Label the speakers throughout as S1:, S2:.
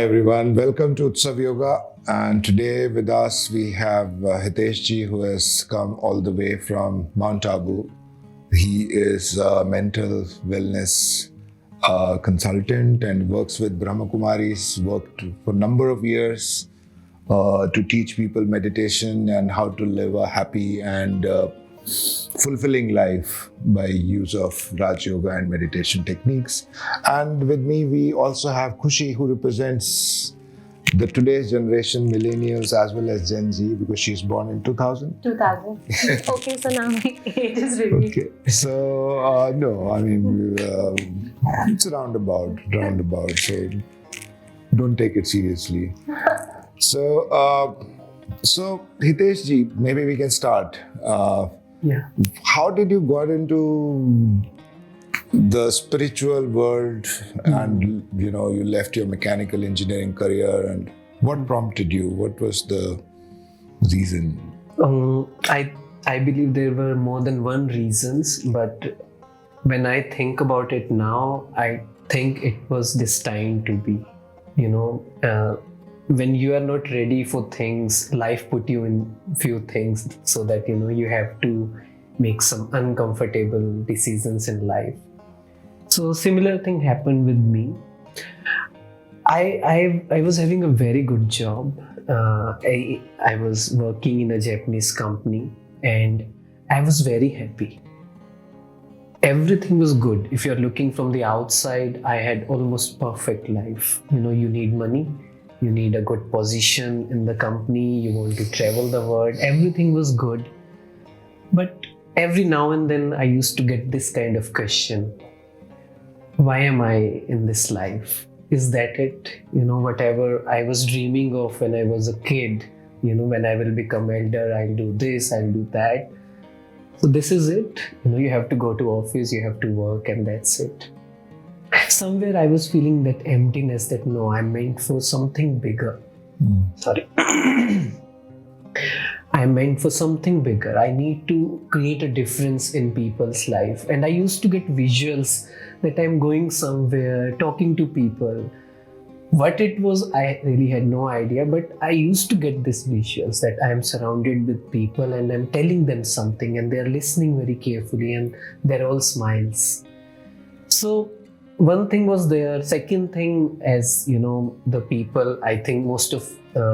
S1: Hi everyone, welcome to Utsav Yoga. And today with us we have Hitesh ji, who has come all the way from Mount Abu. He is a mental wellness consultant and works with Brahma Kumaris, worked for a number of years to teach people meditation and how to live a happy and fulfilling life by use of Rajyoga and meditation techniques. And with me, we also have Khushi, who represents the today's generation, millennials as well as Gen Z, because she's born in 2000.
S2: 2000. Okay, so now my age is revealed.
S1: Okay, so no, I mean, it's roundabout, so don't take it seriously. So Hitesh ji, maybe we can start. How did you got into the spiritual world and you left your mechanical engineering career, and what prompted you? What was the reason?
S3: I believe there were more than one reasons, but when I think about it now, I think it was destined to be. When you are not ready for things, life put you in few things so that you have to make some uncomfortable decisions in life. So similar thing happened with me. I was having a very good job. I was working in a Japanese company and I was very happy. Everything was good. If you're looking from the outside, I had almost perfect life. You need money. You need a good position in the company, you want to travel the world, everything was good. But every now and then I used to get this kind of question. Why am I in this life? Is that it? Whatever I was dreaming of when I was a kid, when I will become elder, I'll do this, I'll do that. So this is it. You have to go to office, you have to work, and that's it. Somewhere I was feeling that emptiness, that no, I'm meant for something bigger. I'm meant for something bigger. I need to create a difference in people's life. And I used to get visuals that I'm going somewhere, talking to people. What it was, I really had no idea, but I used to get these visuals that I'm surrounded with people and I'm telling them something and they're listening very carefully and they're all smiles. So one thing was there. Second thing, as the people, I think most of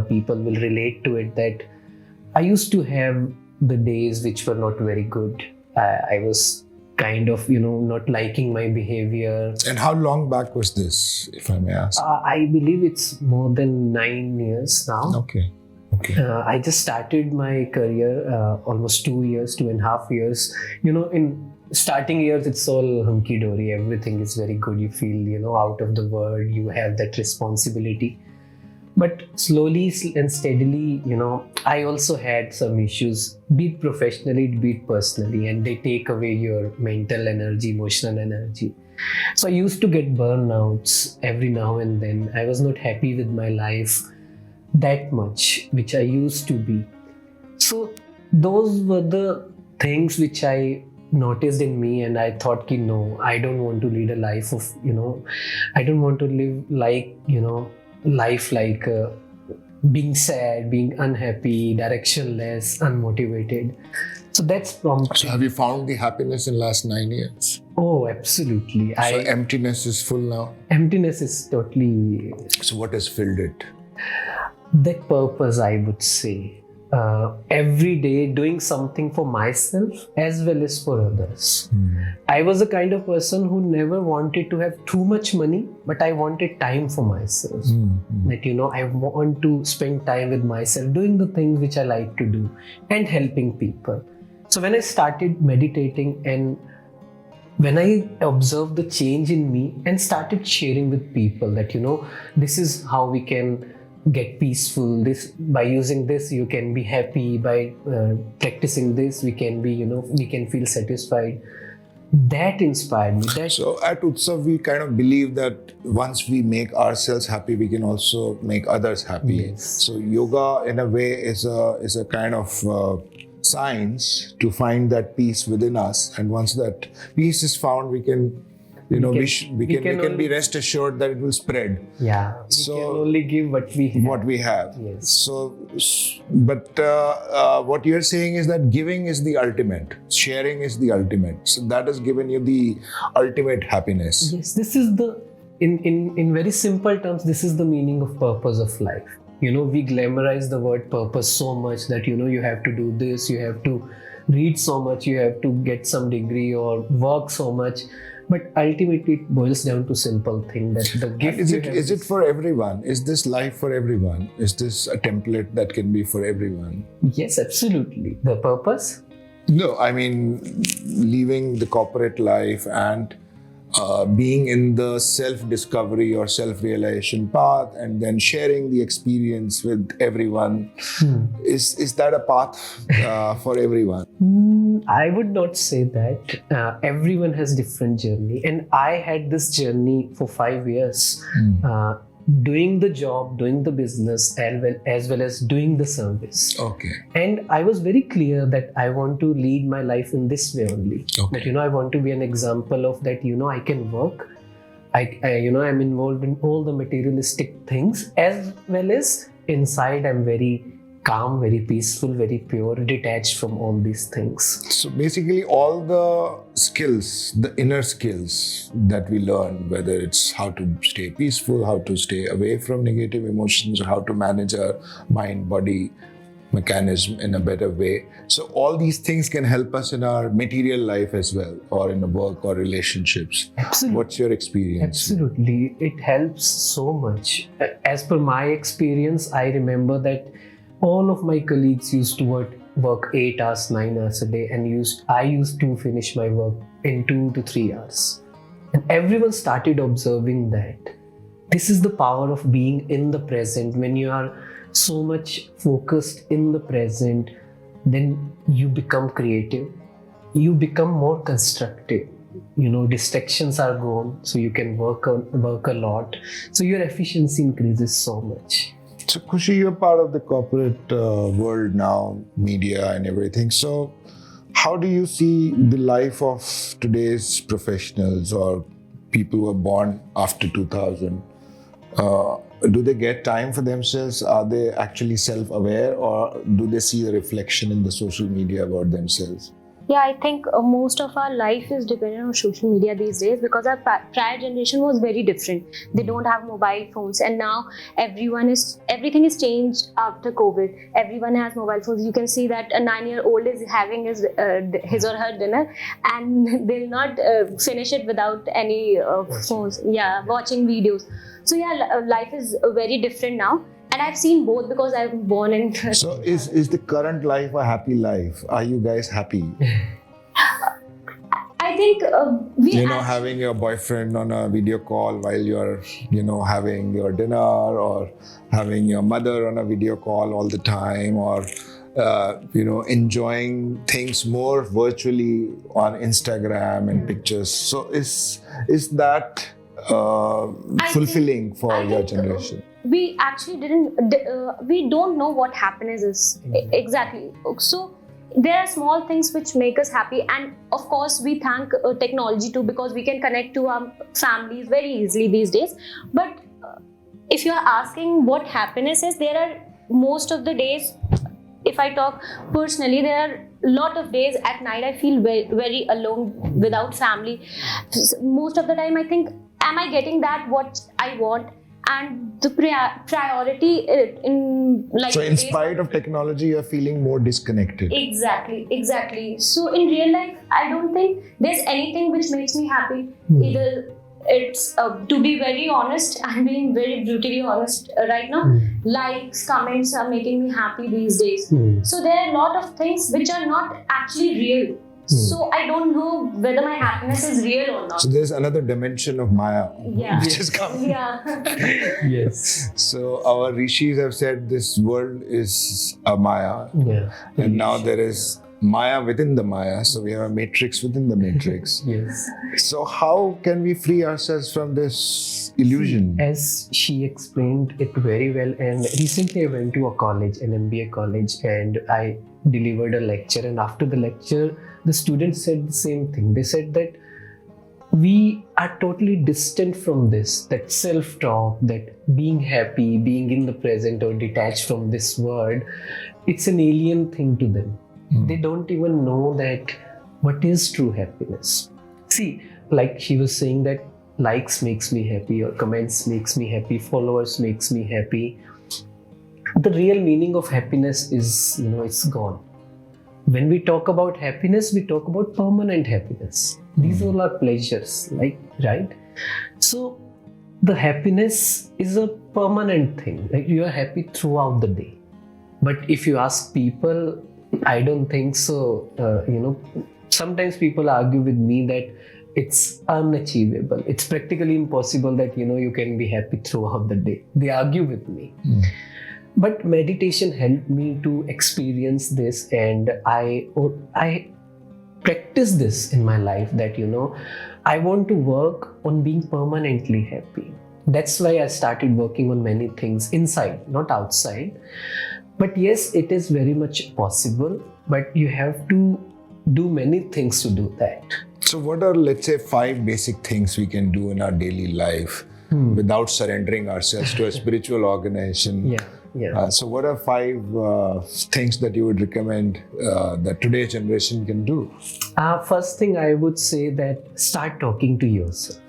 S3: people will relate to it, that I used to have the days which were not very good. I was kind of, not liking my behavior.
S1: And how long back was this, if I may ask?
S3: I believe it's more than 9 years now.
S1: Okay.
S3: I just started my career almost 2.5 years. In starting years, it's all hunky-dory. Everything is very good. You feel, out of the world. You have that responsibility. But slowly and steadily, I also had some issues, be it professionally, be it personally, and they take away your mental energy, emotional energy. So I used to get burnouts every now and then. I was not happy with my life that much, which I used to be. So those were the things which I noticed in me, and I thought, no, I don't want to lead a life of, I don't want to live like, life like being sad, being unhappy, directionless, unmotivated. So that's prompted.
S1: So have you found the happiness in last 9 years?
S3: Oh, absolutely.
S1: So emptiness is full now?
S3: Emptiness is totally...
S1: So what has filled it?
S3: That purpose, I would say. Every day doing something for myself as well as for others. I was a kind of person who never wanted to have too much money, but I wanted time for myself. That, I want to spend time with myself, doing the things which I like to do and helping people. So when I started meditating and when I observed the change in me and started sharing with people that, this is how we can get peaceful. This, by using this, you can be happy. By practicing this, we can be, we can feel satisfied. That inspired me.
S1: So at Utsav, we kind of believe that once we make ourselves happy, we can also make others happy.
S3: Yes.
S1: So yoga, in a way, is a kind of science to find that peace within us. And once that peace is found, we can you know,
S3: we
S1: we can be rest assured that it will spread.
S3: Yeah. We
S1: So-
S3: can only give what we have.
S1: What we have.
S3: Yes.
S1: So, but what you're saying is that giving is the ultimate, sharing is the ultimate. So that has given you the ultimate happiness.
S3: Yes, this is the in very simple terms, this is the meaning of purpose of life. You know, we glamorize the word purpose so much that, you know, you have to do this, you have to read so much, you have to get some degree or work so much. But ultimately, it boils down to simple thing that the gift
S1: Is it for everyone? Is this life for everyone? Is this a template that can be for everyone?
S3: Yes, absolutely. The purpose?
S1: No, I mean, leaving the corporate life and being in the self-discovery or self-realization path and then sharing the experience with everyone. Is that a path for everyone?
S3: I would not say that. Everyone has different journey, and I had this journey for 5 years, doing the job, doing the business, as well as doing the service.
S1: Okay.
S3: And I was very clear that I want to lead my life in this way only.
S1: Okay.
S3: That, you know, I want to be an example of that, you know, I can work. I'm involved in all the materialistic things, as well as inside I'm very calm, very peaceful, very pure, detached from all these things.
S1: So basically all the skills, the inner skills that we learn, whether it's how to stay peaceful, how to stay away from negative emotions, or how to manage our mind-body mechanism in a better way. So all these things can help us in our material life as well, or in a work or relationships.
S3: Absolutely.
S1: What's your experience?
S3: Absolutely. It helps so much. As per my experience, I remember that all of my colleagues used to work 8 hours, 9 hours a day, and I used to finish my work in 2 to 3 hours. And everyone started observing that. This is the power of being in the present. When you are so much focused in the present, then you become creative. You become more constructive. You know, distractions are gone, so you can work a lot. So your efficiency increases so much.
S1: So Khushi, you're part of the corporate world now, media and everything. So how do you see the life of today's professionals or people who are born after 2000? Do they get time for themselves? Are they actually self-aware, or do they see the reflection in the social media about themselves?
S2: Yeah, I think most of our life is dependent on social media these days, because our prior generation was very different. They don't have mobile phones, and now everything is changed after COVID. Everyone has mobile phones. You can see that a 9-year-old is having his or her dinner, and they'll not finish it without any phones. Yeah, watching videos. So yeah, life is very different now. And I've seen both, because I was born in...
S1: So is the current life a happy life? Are you guys happy?
S2: I think
S1: having your boyfriend on a video call while you're, having your dinner, or having your mother on a video call all the time, or, enjoying things more virtually on Instagram and pictures. So is that fulfilling for your generation?
S2: We actually we don't know what happiness is exactly. So there are small things which make us happy, and of course we thank technology too, because we can connect to our families very easily these days. But if you are asking what happiness is, there are most of the days, if I talk personally, there are a lot of days at night I feel very, very alone without family. Most of the time I think, am I getting that what I want? And the priority in like...
S1: So in spite of technology, you're feeling more disconnected.
S2: Exactly. So in real life, I don't think there's anything which makes me happy. Either it's, to be very honest, I'm being very brutally honest right now. Likes, comments are making me happy these days. So there are a lot of things which are not actually real. So I don't know whether my happiness is real or not.
S1: So there's another dimension of Maya,
S2: Yeah.
S1: which is coming.
S2: Yeah.
S3: Yes.
S1: So our rishis have said this world is a Maya.
S3: Yeah.
S1: And now there is Maya within the Maya. So we have a matrix within the matrix.
S3: Yes.
S1: So how can we free ourselves from this illusion?
S3: As she explained it very well, and recently I went to a college, an MBA college, and I delivered a lecture, and after the lecture, the students said the same thing. They said that we are totally distant from this, that self-talk, that being happy, being in the present or detached from this world. It's an alien thing to them. They don't even know that what is true happiness. See, like she was saying that likes makes me happy or comments makes me happy, followers makes me happy. The real meaning of happiness is, it's gone. When we talk about happiness, we talk about permanent happiness. These all are pleasures, right? So the happiness is a permanent thing. Like you are happy throughout the day. But if you ask people, I don't think so. Sometimes people argue with me that it's unachievable. It's practically impossible that, you can be happy throughout the day. They argue with me. But meditation helped me to experience this, and I practice this in my life that, I want to work on being permanently happy. That's why I started working on many things inside, not outside. But yes, it is very much possible, but you have to do many things to do that.
S1: So what are, let's say, 5 basic things we can do in our daily life without surrendering ourselves to a spiritual organization?
S3: Yeah.
S1: So what are 5 things that you would recommend that today's generation can do?
S3: First thing I would say that start talking to yourself.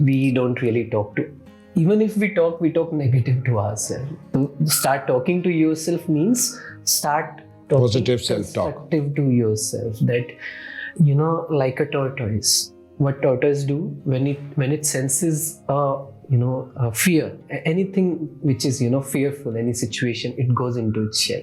S3: We don't really talk to, even if we talk negative to ourselves. To start talking to yourself means start talking
S1: Positive self-talk.
S3: constructive to yourself. That, like a tortoise. What tortoise do when it senses a fear, anything which is fearful, any situation, it goes into its shell.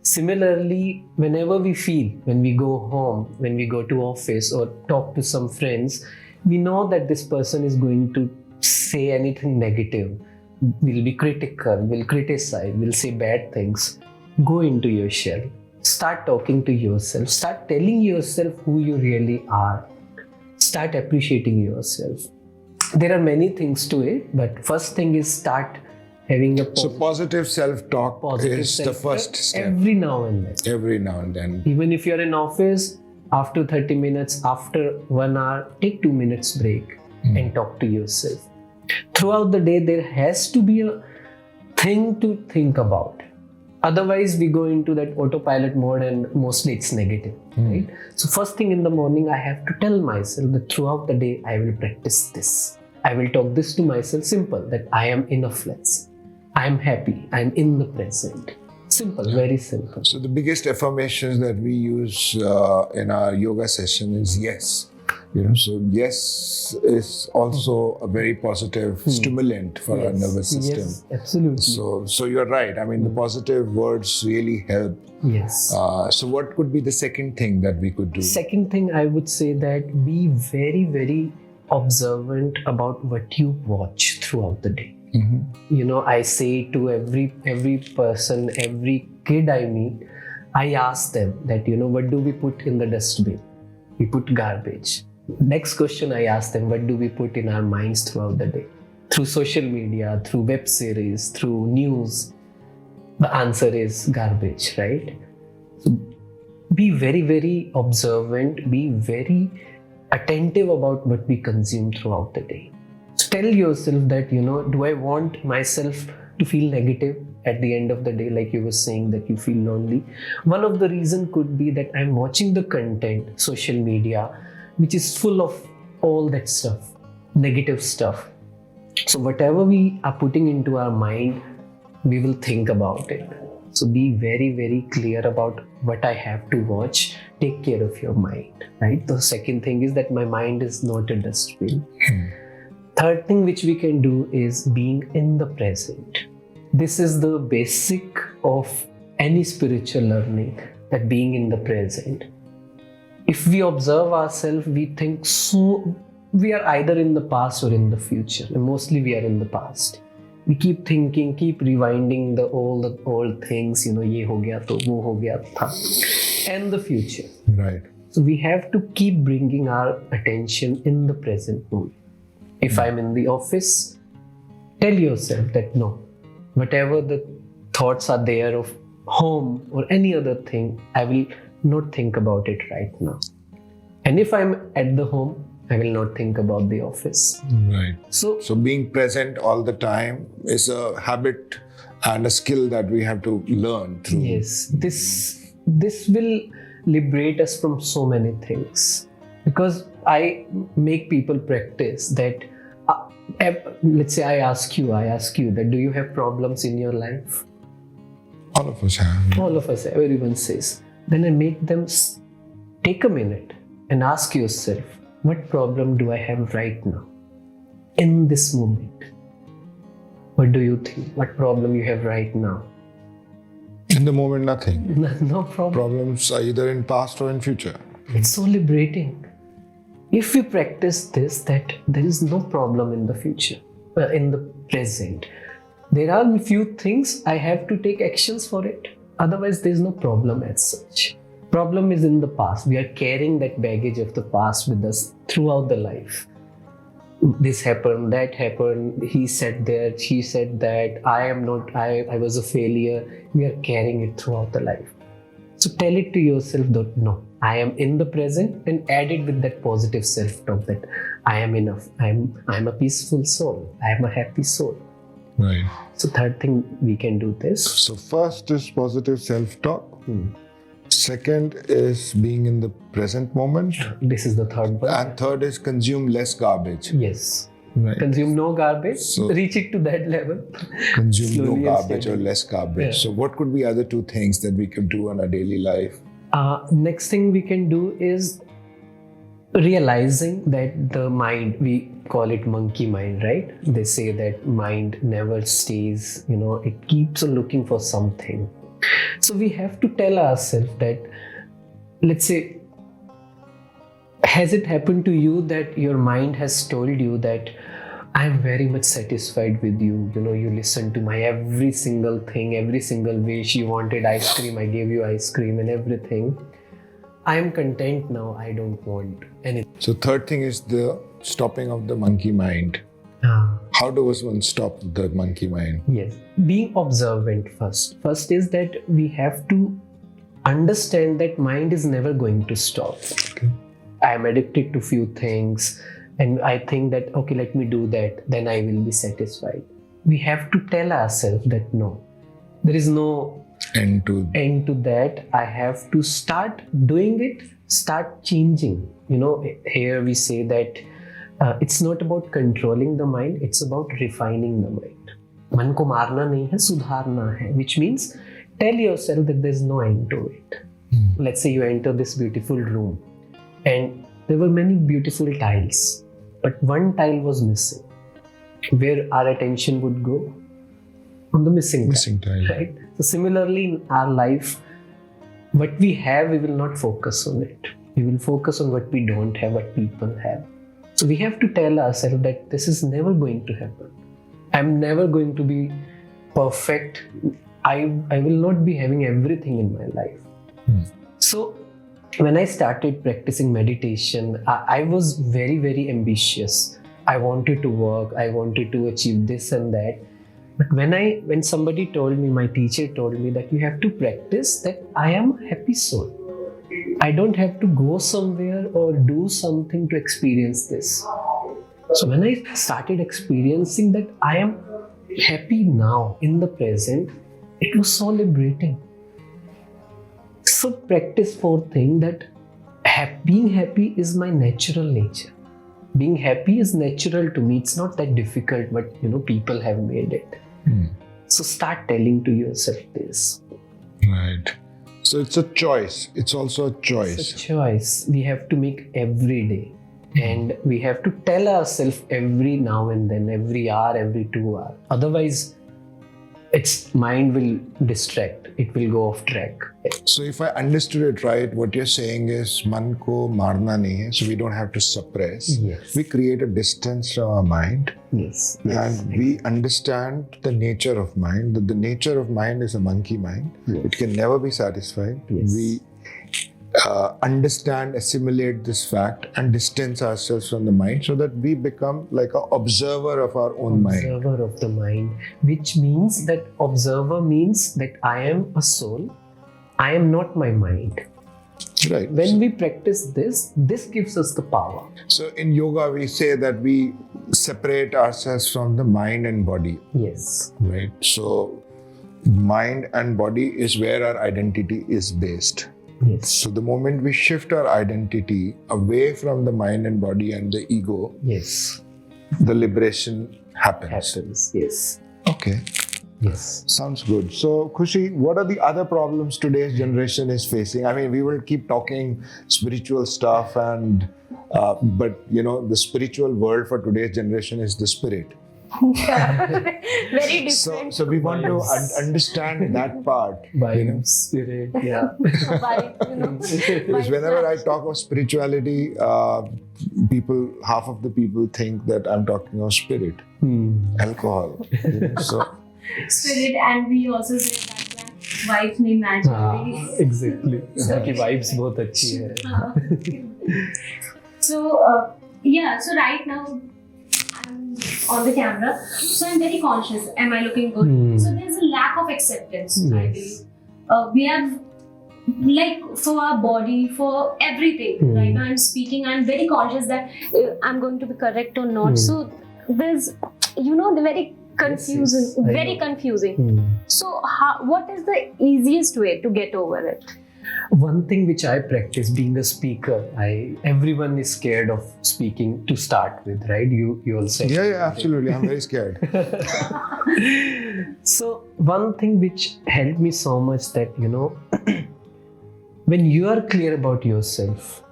S3: Similarly, whenever we feel, when we go home, when we go to office or talk to some friends, we know that this person is going to say anything negative, will be critical, will criticize, will say bad things. Go into your shell. Start talking to yourself. Start telling yourself who you really are. Start appreciating yourself. There are many things to it, but first thing is start having a
S1: positive self-talk is the first step.
S3: Every now and then.
S1: Every now and then.
S3: Even if you're in office, after 30 minutes, after 1 hour, take 2 minutes break and talk to yourself. Throughout the day, there has to be a thing to think about. Otherwise, we go into that autopilot mode and mostly it's negative, right? So first thing in the morning, I have to tell myself that throughout the day, I will practice this. I will talk this to myself, simple, that I am enough, I am happy, I am in the present. Simple, very simple.
S1: So the biggest affirmations that we use in our yoga session is yes. So yes is also a very positive stimulant for our nervous system.
S3: Yes, absolutely.
S1: So you're right. I mean, the positive words really help.
S3: Yes.
S1: So what could be the second thing that we could do?
S3: Second thing, I would say that be very, very observant about what you watch throughout the day. I say to every person, every kid I meet, I ask them that, what do we put in the dustbin? We put garbage. Next question I ask them, what do we put in our minds throughout the day? Through social media, through web series, through news. The answer is garbage, right? So be very, very observant, be very attentive about what we consume throughout the day. So tell yourself that, do I want myself to feel negative at the end of the day, like you were saying that you feel lonely? One of the reasons could be that I'm watching the content, social media, which is full of all that stuff, negative stuff. So whatever we are putting into our mind, we will think about it. So be very, very clear about what I have to watch. Take care of your mind, right? The second thing is that my mind is not a dustbin. Third thing which we can do is being in the present. This is the basic of any spiritual learning, that being in the present. If we observe ourselves, we think we are either in the past or in the future. And mostly we are in the past. We keep thinking, keep rewinding all the old things, ye ho gaya to, wo ho gaya tha, and the future.
S1: Right.
S3: So we have to keep bringing our attention in the present moment. If I'm in the office, tell yourself that no, whatever the thoughts are there of home or any other thing, I will not think about it right now. And if I'm at the home, I will not think about the office.
S1: Right. So being present all the time is a habit and a skill that we have to learn through.
S3: Yes, this will liberate us from so many things, because I make people practice that. Let's say I ask you that, do you have problems in your life?
S1: All of us have.
S3: All of us, everyone says. Then I make them take a minute and ask yourself, what problem do I have right now? In this moment. What do you think? What problem you have right now?
S1: In the moment, nothing.
S3: No problem.
S1: Problems are either in past or in future.
S3: It's so liberating. If we practice this, that there is no problem in the future, in the present. There are a few things I have to take actions for it. Otherwise, there is no problem as such. Problem is in the past. We are carrying that baggage of the past with us throughout the life. This happened, that happened, he said that, she said that, I was a failure. We are carrying it throughout the life. So tell it to yourself that no, I am in the present, and add it with that positive self-talk that I am enough. I'm a peaceful soul. I am a happy soul.
S1: Right.
S3: So third thing we can do this.
S1: So first is positive self-talk. Second is being in the present moment.
S3: This is the third one.
S1: And third is consume less garbage.
S3: Yes.
S1: Right.
S3: Consume no garbage.
S1: So-
S3: reach it to that level.
S1: Consume no
S3: Slowly and
S1: garbage or
S3: steadily.
S1: less garbage.
S3: Yeah.
S1: So what could be other two things that we could do in our daily life?
S3: Next thing we can do is realizing that the mind, we call it monkey mind, right? They say that mind never stays, it keeps on looking for something. So we have to tell ourselves that, let's say, has it happened to you that your mind has told you that I am very much satisfied with you, you listen to my every single thing, every single wish. You wanted ice cream, I gave you ice cream and everything. I am content now, I don't want anything.
S1: So third thing is the stopping of the monkey mind. How does one stop the monkey mind?
S3: Yes, being observant first. First is that we have to understand that mind is never going to stop.
S1: Okay.
S3: I am addicted to few things and I think that, okay, let me do that, then I will be satisfied. We have to tell ourselves that no, there is no end to that. I have to start doing it, start changing. Here we say that it's not about controlling the mind, it's about refining the mind. मन को मारना नहीं है, सुधारना है, which means tell yourself that there's no end to it. Let's say you enter this beautiful room and there were many beautiful tiles, but one tile was missing. Where our attention would go? On the missing tile, right? So similarly in our life, what we have, we will not focus on it. We will focus on what we don't have, what people have. So we have to tell ourselves that this is never going to happen. I'm never going to be perfect. I will not be having everything in my life. So when I started practicing meditation, I was very, very ambitious. I wanted to work, I wanted to achieve this and that. But when somebody told me, my teacher told me that you have to practice that I am a happy soul. I don't have to go somewhere or do something to experience this. So when I started experiencing that I am happy now in the present, it was so liberating. So practice fourth thing, that being happy is my natural nature. Being happy is natural to me. It's not that difficult, but people have made it. So start telling to yourself this.
S1: Right. So it's a choice. It's also a choice.
S3: It's a choice we have to make every day. And we have to tell ourselves every now and then, every hour, every 2 hours. Otherwise, its mind will distract. It will go off track.
S1: So if I understood it right, what you're saying is man ko marna nahi hai, so we don't have to suppress.
S3: Yes.
S1: We create a distance from our mind.
S3: Yes.
S1: And we understand the nature of mind, that the nature of mind is a monkey mind.
S3: Yes.
S1: It can never be satisfied.
S3: Yes.
S1: We understand, assimilate this fact and distance ourselves from the mind so that we become like an observer of our own mind.
S3: Observer of the mind, which means that observer means that I am a soul. I am not my mind.
S1: Right.
S3: When we practice this gives us the power.
S1: So in yoga, we say that we separate ourselves from the mind and body,
S3: Yes.
S1: right? So mind and body is where our identity is based.
S3: Yes.
S1: So the moment we shift our identity away from the mind and body and the ego,
S3: Yes.
S1: the liberation happens.
S3: Happens. Yes.
S1: Okay.
S3: Yes.
S1: Sounds good. So, Khushi, what are the other problems today's generation is facing? I mean, we will keep talking spiritual stuff, but the spiritual world for today's generation is the spirit.
S2: Very different.
S1: So we want to understand that part.
S3: By spirit. Yeah.
S1: Because whenever I talk of spirituality, half of the people think that I'm talking of spirit, alcohol. So.
S2: Spirit, and we also said that vibes में magic.
S3: Exactly. Ki vibes बहुत अच्छी है.
S2: So so right now I'm on the camera, so I'm very conscious. Am I looking good? So there's a lack of acceptance. I believe we have, like, for our body, for everything. Right now I'm speaking, I'm very conscious that I'm going to be correct or not. So there's the very confusing,
S3: Yes,
S2: very confusing. So what is the easiest way to get over it?
S3: One thing which I practice, being a speaker, everyone is scared of speaking to start with, right? You all say.
S1: Yeah, absolutely. I'm very scared.
S3: So one thing which helped me so much that, when you are clear about yourself,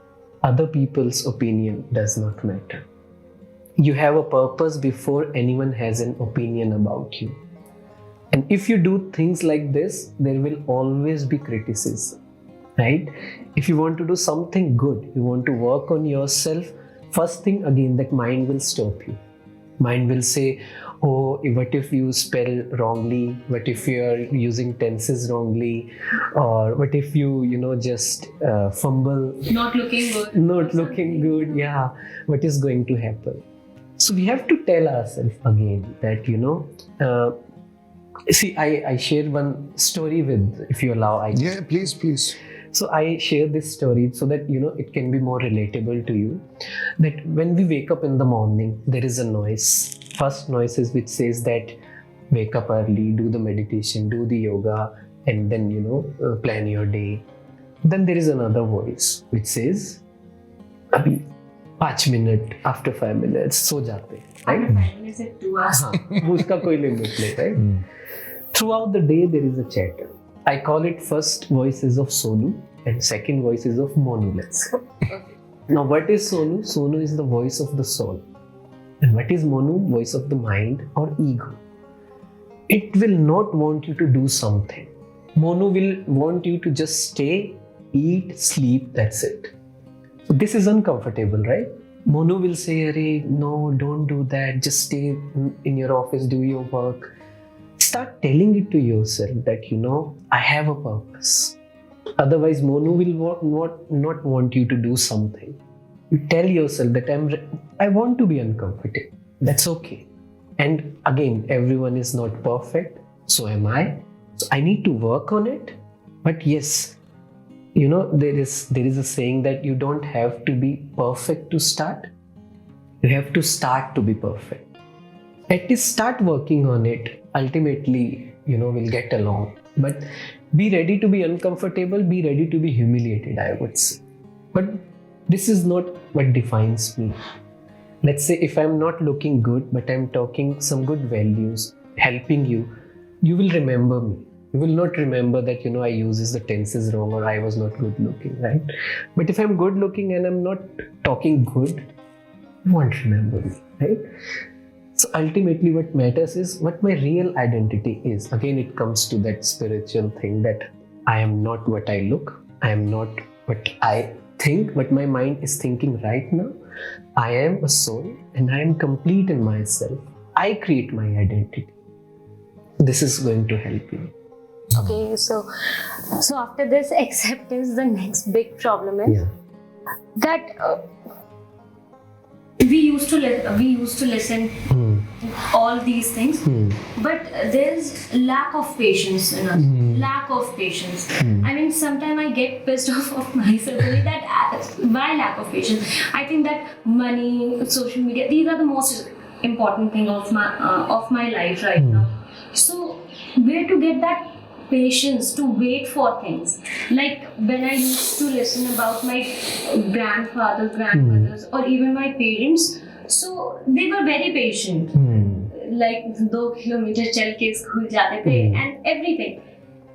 S3: other people's opinion does not matter. You have a purpose before anyone has an opinion about you. And if you do things like this, there will always be criticism, right? If you want to do something good, you want to work on yourself, first thing again, that mind will stop you. Mind will say, oh, what if you spell wrongly? What if you are using tenses wrongly? Or what if you, just fumble?
S2: Not looking good.
S3: Not looking good, yeah. What is going to happen? So we have to tell ourselves again that, see, I share one story with, if you allow.
S1: Yeah, please.
S3: So I share this story so that, it can be more relatable to you. That when we wake up in the morning, there is a noise. First noise is which says that wake up early, do the meditation, do the yoga, and then, plan your day. Then there is another voice which says, Abhi, 5 minutes, after 5 minutes, so जाते, right?
S2: After 5 minutes, it's 2 hours.
S3: वो उसका कोई limit नहीं, right? Throughout the day, there is a chatter. I call it first voices of Sonu and second voices of Monu. Let's say. Now, what is Sonu? Sonu is the voice of the soul. And what is Monu? Voice of the mind or ego. It will not want you to do something. Monu will want you to just stay, eat, sleep, that's it. So this is uncomfortable, right? Monu will say, Arey, no, don't do that. Just stay in your office, do your work. Start telling it to yourself that, I have a purpose. Otherwise, Monu will not want you to do something. You tell yourself that I want to be uncomfortable. That's okay. And again, everyone is not perfect. So am I. So I need to work on it. But yes, there is a saying that you don't have to be perfect to start. You have to start to be perfect. At least start working on it. Ultimately, we'll get along. But be ready to be uncomfortable, be ready to be humiliated, I would say. But this is not what defines me. Let's say if I'm not looking good, but I'm talking some good values, helping you, you will remember me. You will not remember that, I uses the tenses wrong or I was not good looking, right? But if I'm good looking and I'm not talking good, you won't remember me, right? So ultimately what matters is what my real identity is. Again, it comes to that spiritual thing that I am not what I look. I am not what I think, what my mind is thinking right now. I am a soul and I am complete in myself. I create my identity. This is going to help you.
S2: Okay, so after this acceptance, the next big problem is that we used to listen all these things, but there's lack of patience in us. Lack of patience. I mean, sometimes I get pissed off of myself only that why lack of patience. I think that money, social media, these are the most important thing of my life right now. So where to get that patience to wait for things? Like when I used to listen about my grandfathers, grandmothers, or even my parents, so they were very patient. Like 2 kilometer चल के school जाते थे and everything.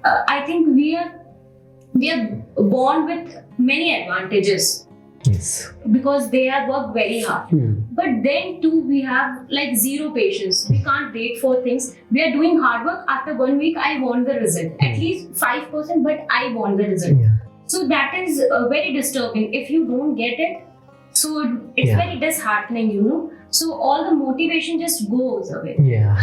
S2: I think we are born with many advantages.
S3: Yes.
S2: Because they have worked very hard. But then too we have like zero patience. We can't wait for things. We are doing hard work. After 1 week, I want the result. At least 5%, but I want the result.
S3: Yeah.
S2: So that is very disturbing. If you don't get it, so it's very disheartening, you know. So all the motivation just goes away.
S3: Yeah.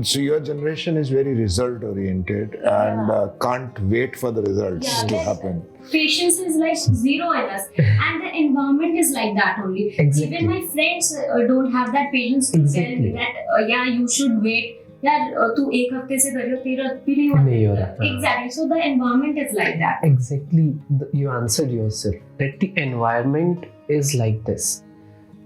S1: So your generation is very result oriented and can't wait for the results to happen.
S2: Patience is like zero in us, and the environment is like that only.
S3: Exactly.
S2: Even my friends don't have that patience to tell me that you should wait. तू 1 हफ्ते से कर रही हो, तेरा भी नहीं हो रहा. Exactly. So the environment is like that.
S3: Exactly. You answered yourself that the environment is like this.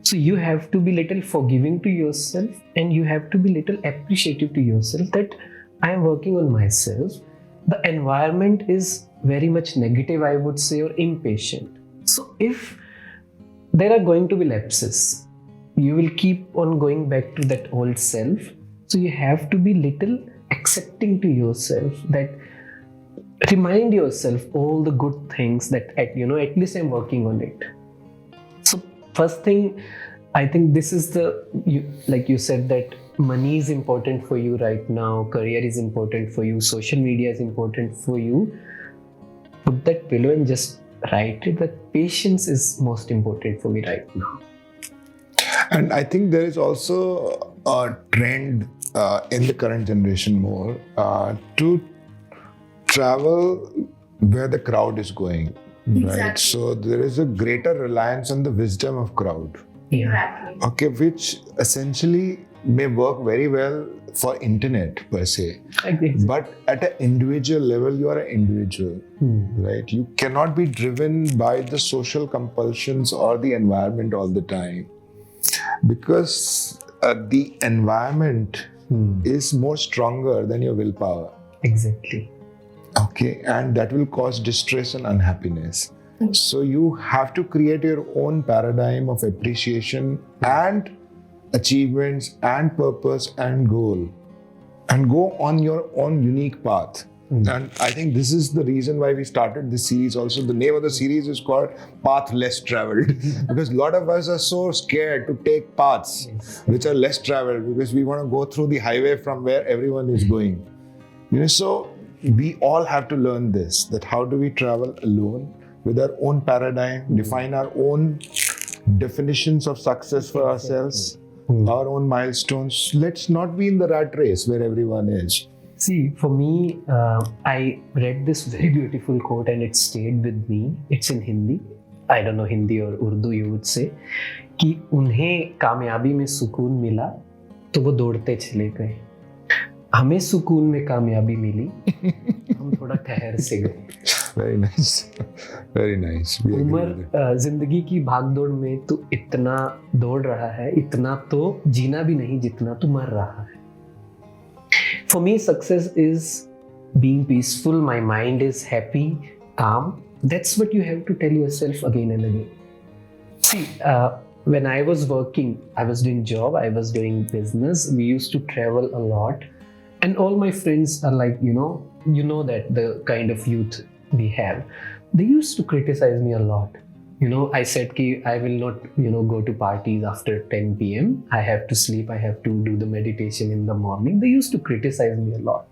S3: So you have to be little forgiving to yourself, and you have to be little appreciative to yourself that I am working on myself. The environment is very much negative, I would say, or impatient. So if there are going to be lapses, you will keep on going back to that old self. So you have to be little accepting to yourself, that remind yourself all the good things that at least I'm working on it. So first thing, I think this is like you said, that money is important for you right now, career is important for you, social media is important for you. Put that pillow and just write it that patience is most important for me right now.
S1: And I think there is also a trend in the current generation more to travel where the crowd is going.
S2: Exactly.
S1: Right? So there is a greater reliance on the wisdom of crowd.
S2: Exactly.
S1: Okay, which essentially may work very well for internet per se.
S3: Exactly.
S1: But at an individual level, you are an individual, right? You cannot be driven by the social compulsions or the environment all the time, because the environment is more stronger than your willpower.
S3: Exactly.
S1: Okay, and that will cause distress and unhappiness. So you have to create your own paradigm of appreciation and achievements and purpose and goal, and go on your own unique path. And I think this is the reason why we started this series also. The name of the series is called Path Less Traveled because a lot of us are so scared to take paths which are less traveled, because we want to go through the highway from where everyone is going. So we all have to learn this, that how do we travel alone with our own paradigm, define our own definitions of success for ourselves, our own milestones. Let's not be in the rat race where everyone is.
S3: See, for me, I read this very beautiful quote and it stayed with me. It's in Hindi. I don't know Hindi or Urdu, you would say. कि उन्हें कामयाबी में सुकून मिला तो वो दौड़ते चले गए. हमें सुकून में कामयाबी मिली, हम थोड़ा ठहर से गए.
S1: Very nice. Very nice.
S3: उम्र जिंदगी की भागदौड़ में तू इतना दौड़ रहा है, इतना तो जीना भी नहीं जितना तू मर रहा है. For me, success is being peaceful. My mind is happy, calm. That's what you have to tell yourself again and again. See, when I was working, I was doing job, I was doing business. We used to travel a lot, and all my friends are like, you know that the kind of youth we have. They used to criticize me a lot. I said ki I will not, go to parties after 10 p.m. I have to sleep. I have to do the meditation in the morning. They used to criticize me a lot.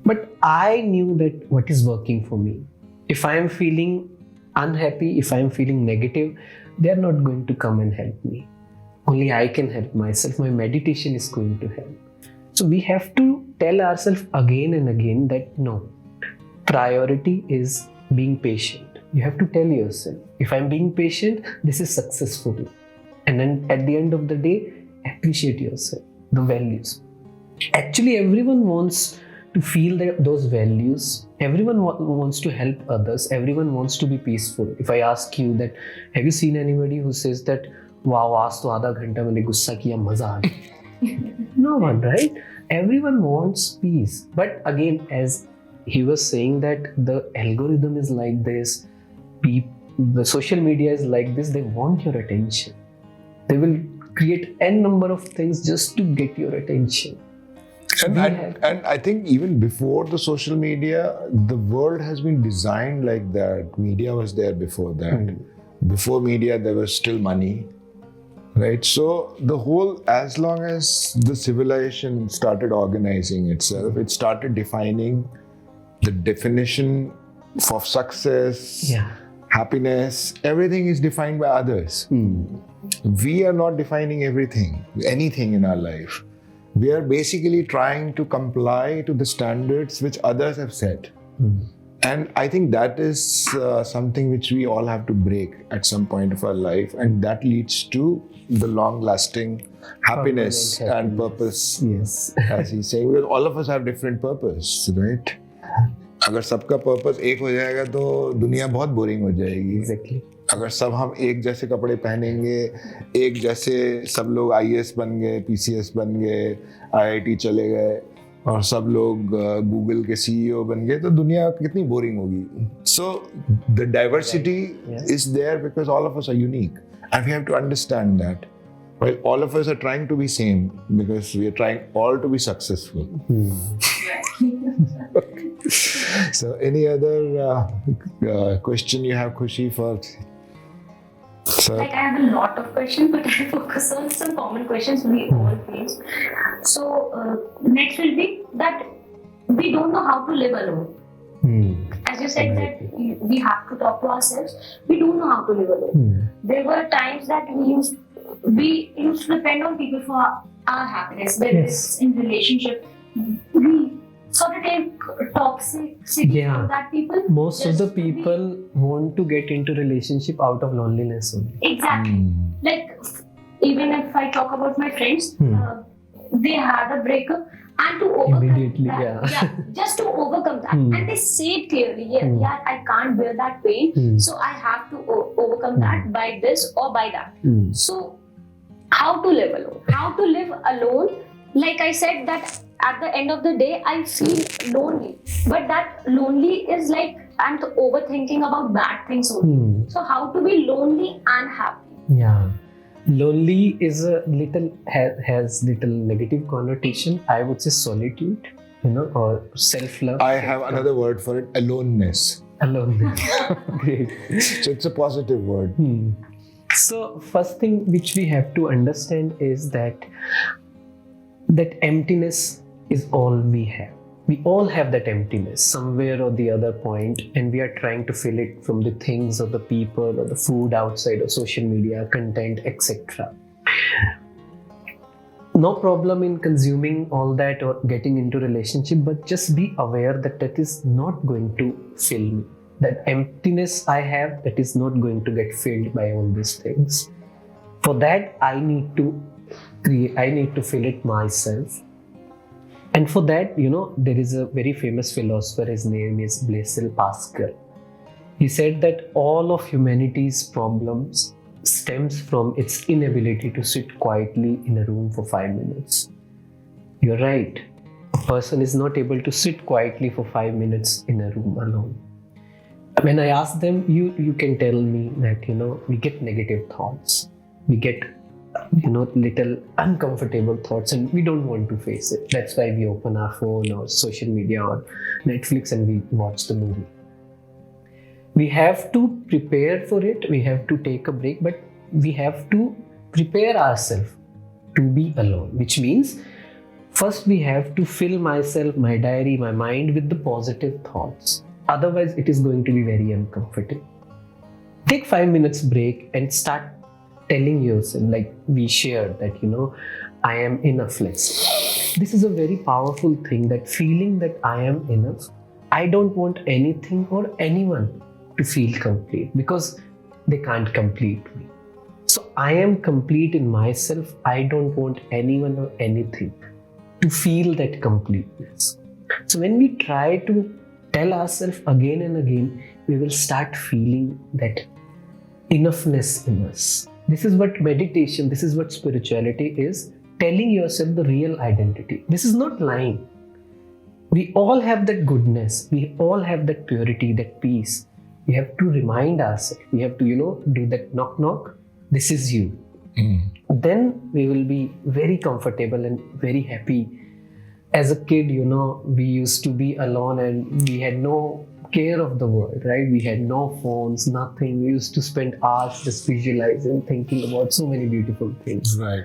S3: But I knew that what is working for me. If I am feeling unhappy, if I am feeling negative, they are not going to come and help me. Only I can help myself. My meditation is going to help. So we have to tell ourselves again and again that no, priority is being patient. You have to tell yourself, if I'm being patient, this is successful. And then at the end of the day, appreciate yourself. the values. Actually, everyone wants to feel those values. Everyone wants to help others. Everyone wants to be peaceful. If I ask you that, have you seen anybody who says that, wow, आज तो आधा घंटा मैंने गुस्सा किया, मजा आ गया? No one, right? Everyone wants peace. But again, as he was saying that the algorithm is like this, the social media is like this, they want your attention. They will create n number of things just to get your attention.
S1: And I think even before the social media, the world has been designed like that. Media was there before that. Before media, there was still money, right? So the whole, as long as the civilization started organizing itself, it started defining the definition of success, happiness. Everything is defined by others. We are not defining anything in our life. We are basically trying to comply to the standards which others have set. And I think that is something which we all have to break at some point of our life, and that leads to the long-lasting happiness and purpose.
S3: Yes.
S1: As he's saying, because all of us have different purpose, right? अगर सबका purpose एक हो जाएगा तो दुनिया बहुत boring हो जाएगी.
S3: Exactly.
S1: अगर सब हम एक जैसे कपड़े पहनेंगे, एक जैसे सब लोग IAS बन गए, PCS बन गए, IIT चले गए और सब लोग गूगल के CEO बन गए, तो दुनिया कितनी बोरिंग होगी. So the diversity is there because all of us are unique, and we have to understand that. While all of us are trying to be same because we are trying all to be successful. So any other question you have, Khushi, for?
S2: Like I have a lot of questions, but I'll focus on some common questions we all face. So next will be that we don't know how to live alone. As you said that we have to talk to ourselves. We don't know how to live alone. There were times that we used to depend on people for our happiness. Whether it's in relationship, we sort of take toxicity from that people.
S3: Most of the people want to get into relationship out of loneliness only.
S2: Exactly. Like even if I talk about my friends, they had a breakup, and to overcome that, just to overcome that, and they say it clearly, I can't bear that pain, so I have to overcome that by this or by that. So how to live alone? How to live alone? Like I said that at the end of the day, I feel lonely, but that lonely is like I'm overthinking about bad things only. So how to be lonely and happy?
S3: Yeah. Lonely is has little negative connotation. I would say solitude, or self-love.
S1: I have another word for it: aloneness.
S3: Aloneness. Great.
S1: So it's a positive word.
S3: So first thing which we have to understand is that emptiness is all we have. We all have that emptiness somewhere or the other point, and we are trying to fill it from the things or the people or the food outside or social media, content, etc. No problem in consuming all that or getting into relationship, but just be aware that that is not going to fill me. That emptiness I have, that is not going to get filled by all these things. For that, I need to fill it myself. And for that, there is a very famous philosopher, his name is Blaise Pascal. He said that all of humanity's problems stems from its inability to sit quietly in a room for 5 minutes. You're right. A person is not able to sit quietly for 5 minutes in a room alone. When I ask them, you can tell me that, we get negative thoughts. We get little uncomfortable thoughts, and we don't want to face it. That's why we open our phone or social media or Netflix and we watch the movie. We have to prepare for it. We have to take a break, but we have to prepare ourselves to be alone, which means first we have to fill myself, my diary, my mind with the positive thoughts. Otherwise, it is going to be very uncomfortable. Take 5 minutes break and start telling yourself, like we shared, that I am enough. This is a very powerful thing, that feeling that I am enough. I don't want anything or anyone to feel complete because they can't complete me. So I am complete in myself, I don't want anyone or anything to feel that completeness. So when we try to tell ourselves again and again, we will start feeling that enoughness in us. This is what meditation, this is what spirituality is, telling yourself the real identity. This is not lying. We all have that goodness, we all have that purity, that peace. We have to remind ourselves, we have to, do that knock knock, this is you. Then we will be very comfortable and very happy. As a kid, we used to be alone and we had no care of the world, right? We had no phones, nothing. We used to spend hours just visualizing, thinking about so many beautiful things.
S1: Right.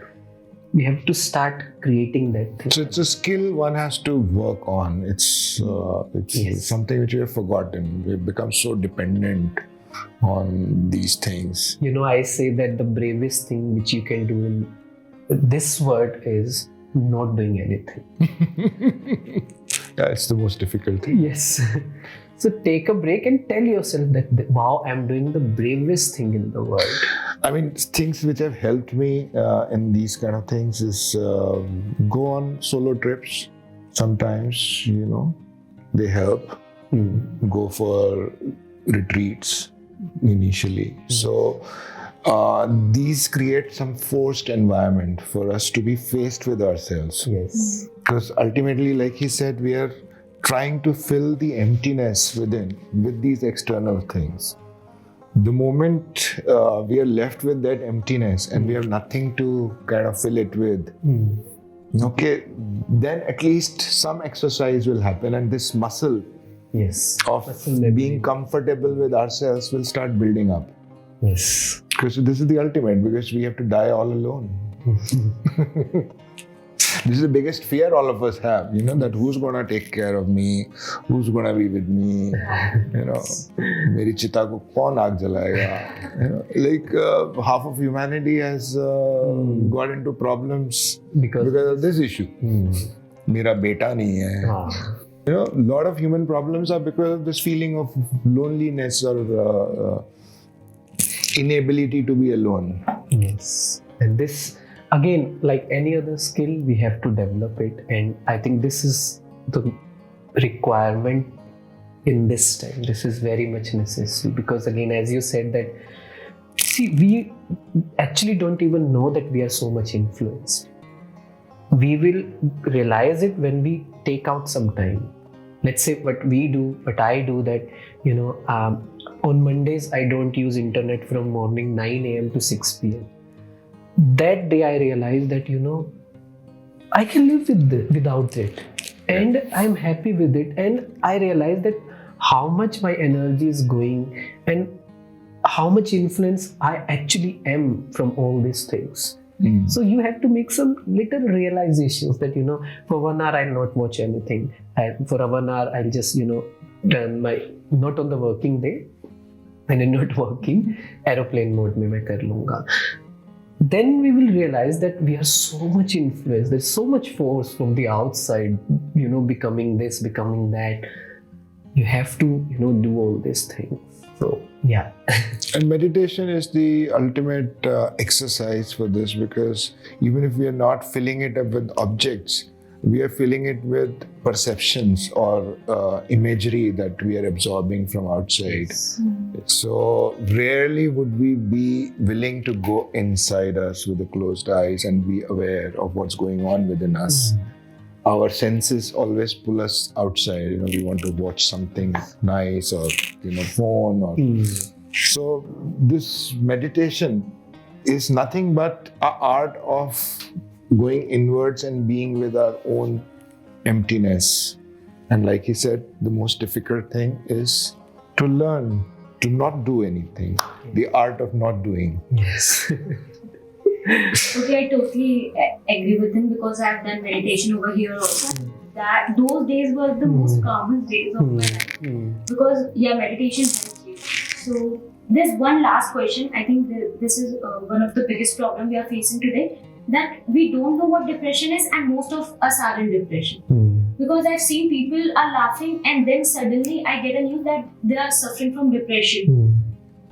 S3: We have to start creating that thing.
S1: So it's a skill one has to work on. It's
S3: Yes.
S1: something which we have forgotten. We've become so dependent on these things.
S3: I say that the bravest thing which you can do in this world is not doing anything.
S1: Yeah, it's the most difficult thing.
S3: Yes. So take a break and tell yourself that, wow, I'm doing the bravest thing in the world.
S1: I mean, things which have helped me in these kind of things is go on solo trips. Sometimes, they help. Go for retreats initially. So these create some forced environment for us to be faced with ourselves.
S3: Yes.
S1: Because ultimately, like he said, we are trying to fill the emptiness within with these external things. The moment we are left with that emptiness and we have nothing to kind of fill it with, okay, then at least some exercise will happen, and this muscle
S3: Yes.
S1: of being comfortable with ourselves will start building up.
S3: Yes.
S1: Because this is the ultimate, because we have to die all alone. This is the biggest fear all of us have, that who's going to take care of me, who's going to be with me, meri chita ko kaun aag jalayega. Like half of humanity has got into problems because of this issue. Mera beta nahi hai. A lot of human problems are because of this feeling of loneliness or inability to be alone.
S3: Yes. And this, again, like any other skill, we have to develop it. And I think this is the requirement in this time. This is very much necessary because, again, as you said that, see, we actually don't even know that we are so much influenced. We will realize it when we take out some time. Let's say what I do that, on Mondays, I don't use internet from morning 9 a.m. to 6 p.m. That day I realized that, I can live without it. And I'm happy with it. And I realized that how much my energy is going and how much influence I actually am from all these things. So you have to make some little realizations that, for 1 hour I'll not watch anything. For 1 hour I'll just, turn my, not on the working day, when I'm not working, aeroplane mode mein main kar lunga. Then we will realize that we are so much influenced. There's so much force from the outside, becoming this, becoming that. You have to, do all these things. So, yeah.
S1: And meditation is the ultimate exercise for this, because even if we are not filling it up with objects, we are filling it with perceptions or imagery that we are absorbing from outside. So rarely would we be willing to go inside us with the closed eyes and be aware of what's going on within us. Our senses always pull us outside. We want to watch something nice or phone or. So this meditation is nothing but an art of going inwards and being with our own emptiness. And like he said, the most difficult thing is to learn to not do anything. The art of not doing.
S3: Yes.
S2: Okay, I totally agree with him because I've done meditation over here also. That those days were the most calmest days of my life because meditation helps you. So there's one last question. I think this is one of the biggest problems we are facing today. That we don't know what depression is, and most of us are in depression. Because I've seen people are laughing, and then suddenly I get a news that they are suffering from depression.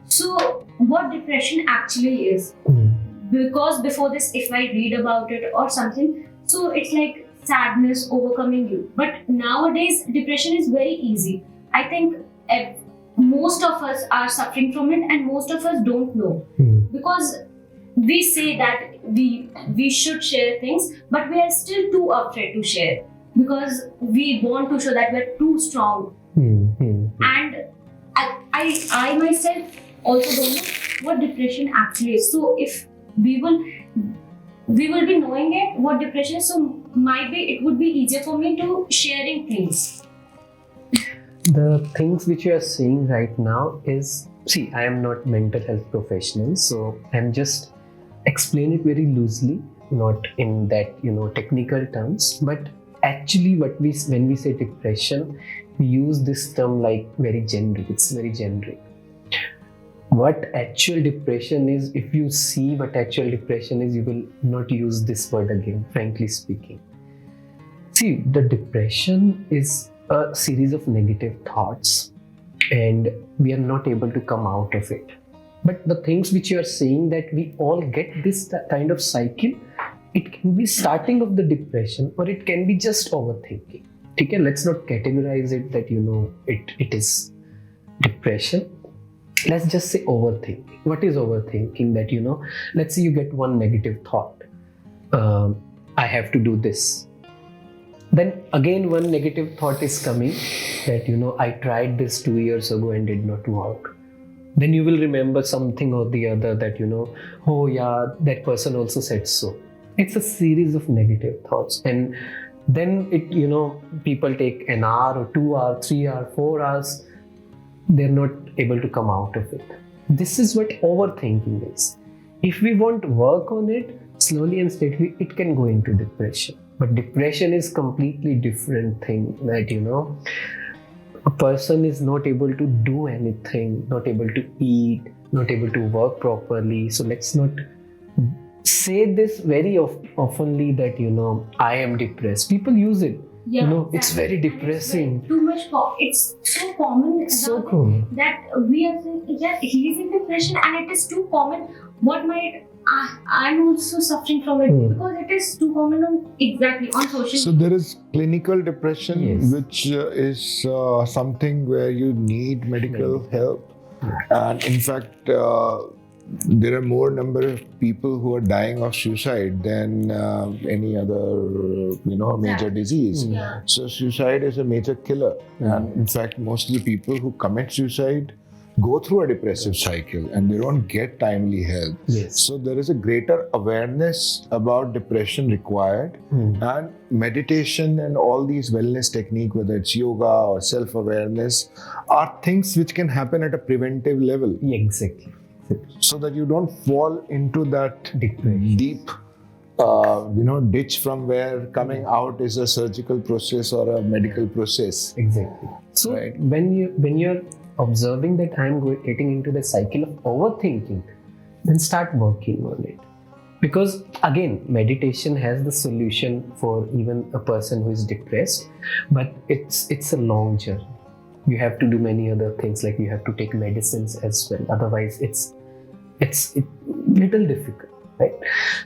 S2: So what depression actually is? because before this, if I read about it or something, so it's like sadness overcoming you. But nowadays, depression is very easy. I think most of us are suffering from it, and most of us don't know because we say that we should share things, but we are still too afraid to share because we want to show that we're too strong. And I myself also don't know what depression actually is. So if we will be knowing it what depression is, so might be it would be easier for me to sharing things.
S3: The things which you are saying right now is, see, I am not mental health professional, so I'm just explain it very loosely, not in that technical terms, but actually when we say depression, we use this term like very generic. It's very generic. What actual depression is, if you see what actual depression is, you will not use this word again, frankly speaking. See, the depression is a series of negative thoughts and we are not able to come out of it. But the things which you are saying, that we all get this kind of cycle, it can be starting of the depression or it can be just overthinking. Okay, let's not categorize it that it is depression. Let's just say overthinking. What is overthinking? That let's say you get one negative thought, I have to do this. Then again one negative thought is coming that I tried this 2 years ago and did not work. Then you will remember something or the other that oh yeah, that person also said so. It's a series of negative thoughts, and then it people take an hour or 2 hours, 3 hours, 4 hours, they're not able to come out of it. This is what overthinking is. If we won't work on it, slowly and steadily it can go into depression. But depression is completely different thing, that a person is not able to do anything, not able to eat, not able to work properly. So let's not say this very oftenly that I am depressed. People use it.
S2: Yeah,
S3: it's very depressing.
S2: It's too much. It's so common.
S3: So common
S2: that we are saying that he is in depression, and it is too common. What might I'm also suffering from it because it is too common on social.
S1: So there is clinical depression,
S3: yes,
S1: which is something where you need medical help, and in fact. There are more number of people who are dying of suicide than any other, major disease.
S2: Yeah.
S1: So suicide is a major killer, and in fact, mostly people who commit suicide go through a depressive cycle and they don't get timely help.
S3: Yes.
S1: So there is a greater awareness about depression required, and meditation and all these wellness techniques, whether it's yoga or self-awareness, are things which can happen at a preventive level.
S3: Yeah, exactly.
S1: So that you don't fall into that
S3: depression.
S1: Deep ditch from where coming out is a surgical process or a medical process.
S3: Exactly. So
S1: right.
S3: when you're observing that I'm getting into the cycle of overthinking, then start working on it. Because again, meditation has the solution for even a person who is depressed, but it's a long journey. You have to do many other things, like you have to take medicines as well. Otherwise, it's little difficult, right?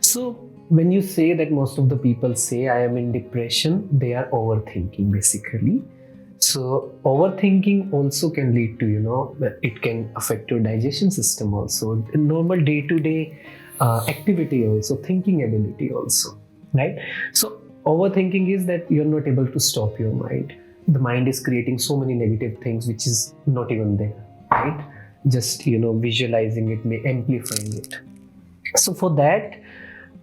S3: So when you say that most of the people say I am in depression, they are overthinking basically. So overthinking also can lead to it can affect your digestion system also, normal day-to-day activity also, thinking ability also, right? So overthinking is that you're not able to stop your mind. The mind is creating so many negative things which is not even there, right? Just visualizing it, amplifying it. So for that,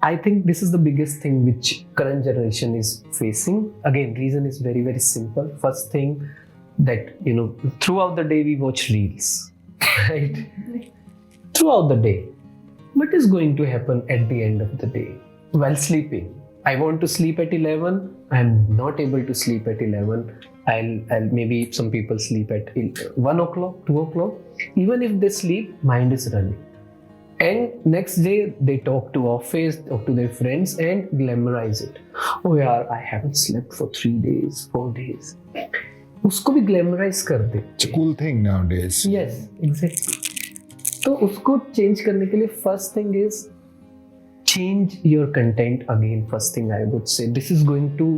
S3: I think this is the biggest thing which current generation is facing. Again, reason is very, very simple. First thing, that throughout the day we watch reels, right? Throughout the day, what is going to happen at the end of the day while sleeping? I want to sleep at 11. I'm not able to sleep at 11. I'll maybe some people sleep at 1 o'clock, 2 o'clock. Even if they sleep, mind is running. And next day they talk to office, talk to their friends and glamorize it. Oh yeah, I haven't slept for 3 days, 4 days. उसको भी glamorize कर दे.
S1: It's a cool thing nowadays.
S3: Yes, exactly. तो उसको change करने के लिए first thing is change your content again. First thing I would say, this is going to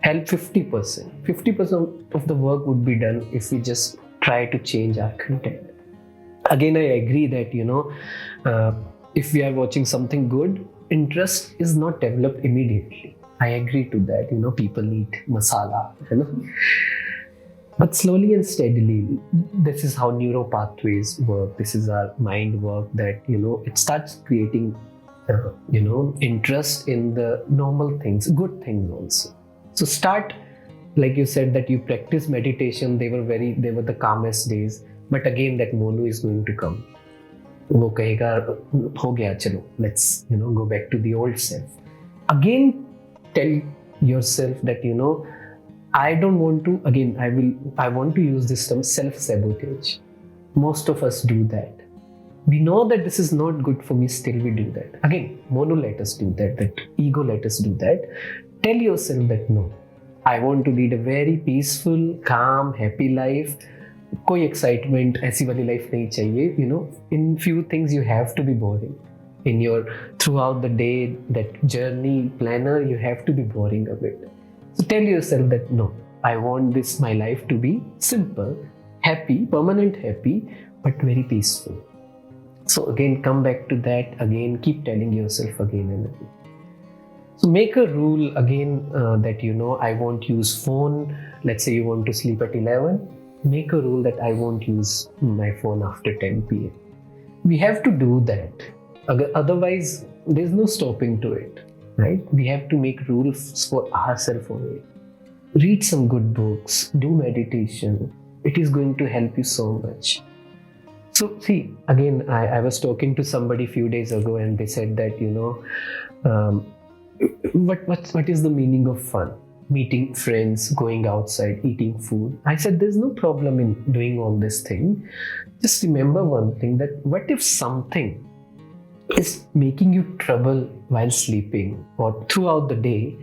S3: help 50%. 50% of the work would be done if we just try to change our content. Again, I agree that, if we are watching something good, interest is not developed immediately. I agree to that. People eat masala, But slowly and steadily, this is how neuro pathways work. This is our mind work, that, it starts creating, interest in the normal things, good things also. So start, like you said, that you practice meditation. They were the calmest days. But again, that Monu is going to come. वो कहेगा हो गया चलो, let's go back to the old self. Again, tell yourself that I don't want to, again, I want to use this term self-sabotage. Most of us do that. We know that this is not good for me, still we do that. Again, Monu let us do that ego let us do that. Tell yourself that no, I want to lead a very peaceful, calm, happy life. कोई excitement ऐसी वाली life नहीं चाहिए. In few things you have to be boring. In your throughout the day, that journey planner, you have to be boring a bit. So tell yourself that no, I want my life to be simple, happy, permanent happy, but very peaceful. So again, come back to that. Again, keep telling yourself again and again. So make a rule again that I won't use phone. Let's say you want to sleep at 11. Make a rule that I won't use my phone after 10 p.m. We have to do that. Otherwise, there's no stopping to it, right? We have to make rules for ourselves only. Read some good books, do meditation. It is going to help you so much. So see, again, I was talking to somebody a few days ago, and they said that, what is the meaning of fun? Meeting friends, going outside, eating food. I said, there's no problem in doing all this thing. Just remember one thing, that what if something is making you trouble while sleeping or throughout the day,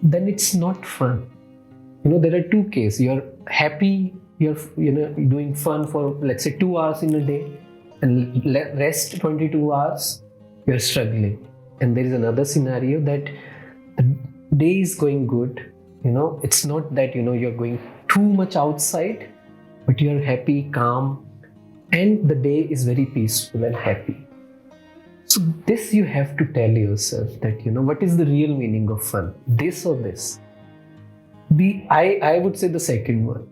S3: then it's not fun. There are two cases. You're happy, you're doing fun for, let's say, 2 hours in a day, and rest 22 hours, you're struggling. And there is another scenario that the day is going good. It's not that, you're going too much outside, but you're happy, calm, and the day is very peaceful and happy. So this you have to tell yourself that, what is the real meaning of fun? This or this? I would say the second one.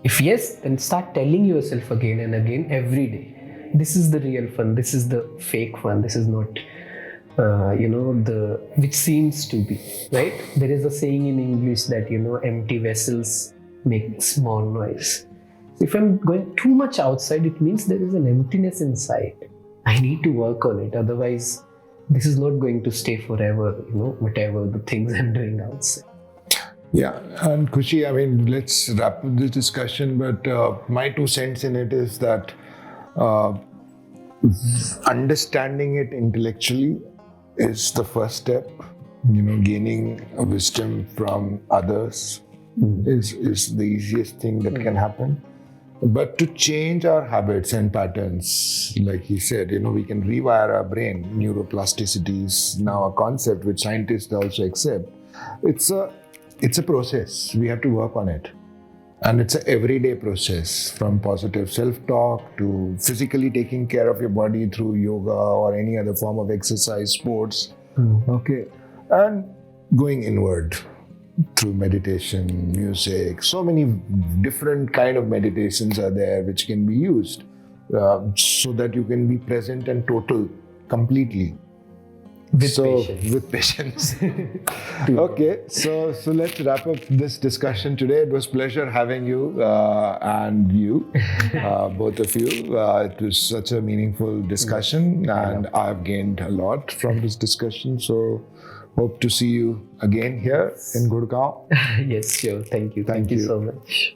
S3: If yes, then start telling yourself again and again every day. This is the real fun. This is the fake fun. This is not which seems to be, right? There is a saying in English that, empty vessels make small noise. If I'm going too much outside, it means there is an emptiness inside. I need to work on it. Otherwise, this is not going to stay forever, whatever the things I'm doing outside.
S1: Yeah, and Khushi, let's wrap up this discussion, but my 2 cents in it is that understanding it intellectually is the first step. Gaining wisdom from others is the easiest thing that can happen. But to change our habits and patterns, like he said, we can rewire our brain. Neuroplasticity is now a concept which scientists also accept. It's a process. We have to work on it. And it's an everyday process, from positive self-talk to physically taking care of your body through yoga or any other form of exercise, sports. Okay. And going inward through meditation, music. So many different kind of meditations are there which can be used so that you can be present and total completely. With patience. Okay, so let's wrap up this discussion today. It was a pleasure having you and you, both of you. It was such a meaningful discussion, and I've gained a lot from this discussion. So hope to see you again here in Gurgaon.
S3: Yes, sure. Thank you. Thank you so much.